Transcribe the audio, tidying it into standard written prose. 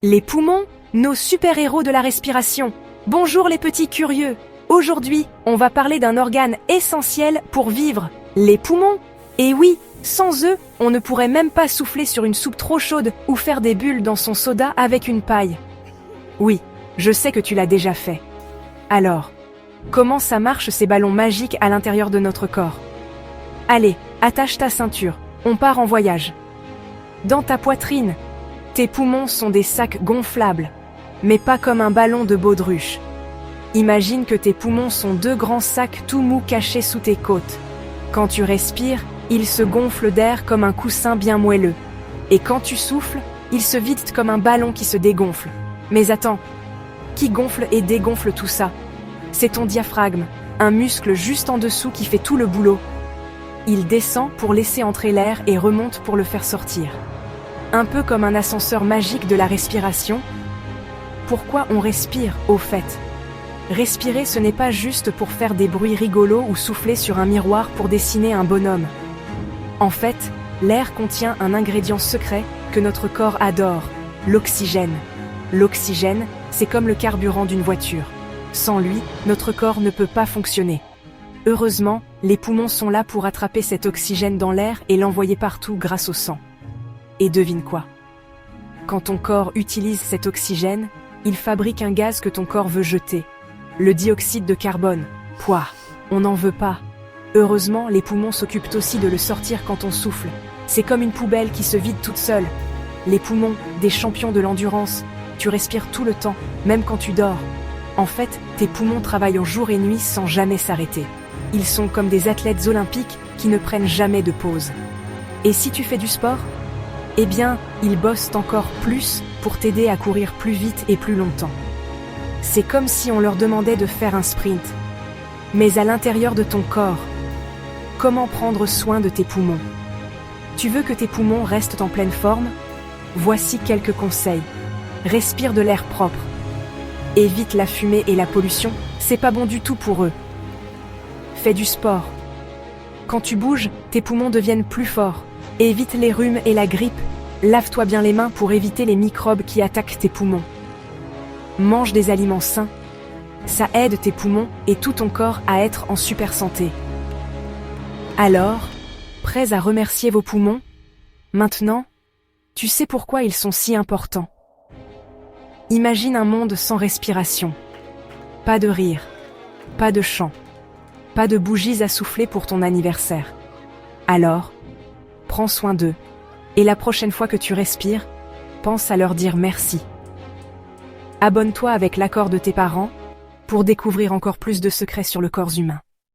Les poumons, nos super-héros de la respiration. Bonjour les petits curieux. Aujourd'hui, on va parler d'un organe essentiel pour vivre, les poumons. Et oui, sans eux, on ne pourrait même pas souffler sur une soupe trop chaude ou faire des bulles dans son soda avec une paille. Oui, je sais que tu l'as déjà fait. Alors, comment ça marche ces ballons magiques à l'intérieur de notre corps? Allez, attache ta ceinture, on part en voyage. Dans ta poitrine, tes poumons sont des sacs gonflables, mais pas comme un ballon de baudruche. Imagine que tes poumons sont deux grands sacs tout mous cachés sous tes côtes. Quand tu respires, ils se gonflent d'air comme un coussin bien moelleux. Et quand tu souffles, ils se vident comme un ballon qui se dégonfle. Mais attends, qui gonfle et dégonfle tout ça? C'est ton diaphragme, un muscle juste en dessous qui fait tout le boulot. Il descend pour laisser entrer l'air et remonte pour le faire sortir. Un peu comme un ascenseur magique de la respiration. Pourquoi on respire, au fait? Respirer, ce n'est pas juste pour faire des bruits rigolos ou souffler sur un miroir pour dessiner un bonhomme. En fait, l'air contient un ingrédient secret que notre corps adore, l'oxygène. L'oxygène, c'est comme le carburant d'une voiture. Sans lui, notre corps ne peut pas fonctionner. Heureusement, les poumons sont là pour attraper cet oxygène dans l'air et l'envoyer partout grâce au sang. Et devine quoi? Quand ton corps utilise cet oxygène, il fabrique un gaz que ton corps veut jeter. Le dioxyde de carbone. Pouah, on n'en veut pas. Heureusement, les poumons s'occupent aussi de le sortir quand on souffle. C'est comme une poubelle qui se vide toute seule. Les poumons, des champions de l'endurance. Tu respires tout le temps, même quand tu dors. En fait, tes poumons travaillent en jour et nuit sans jamais s'arrêter. Ils sont comme des athlètes olympiques qui ne prennent jamais de pause. Et si tu fais du sport? Eh bien, ils bossent encore plus pour t'aider à courir plus vite et plus longtemps. C'est comme si on leur demandait de faire un sprint. Mais à l'intérieur de ton corps, comment prendre soin de tes poumons? Tu veux que tes poumons restent en pleine forme? Voici quelques conseils. Respire de l'air propre. Évite la fumée et la pollution, c'est pas bon du tout pour eux. Fais du sport. Quand tu bouges, tes poumons deviennent plus forts. Évite les rhumes et la grippe. Lave-toi bien les mains pour éviter les microbes qui attaquent tes poumons. Mange des aliments sains. Ça aide tes poumons et tout ton corps à être en super santé. Alors, prêts à remercier vos poumons? Maintenant, tu sais pourquoi ils sont si importants. Imagine un monde sans respiration. Pas de rire, pas de chant, pas de bougies à souffler pour ton anniversaire. Alors, prends soin d'eux. Et la prochaine fois que tu respires, pense à leur dire merci. Abonne-toi avec l'accord de tes parents pour découvrir encore plus de secrets sur le corps humain.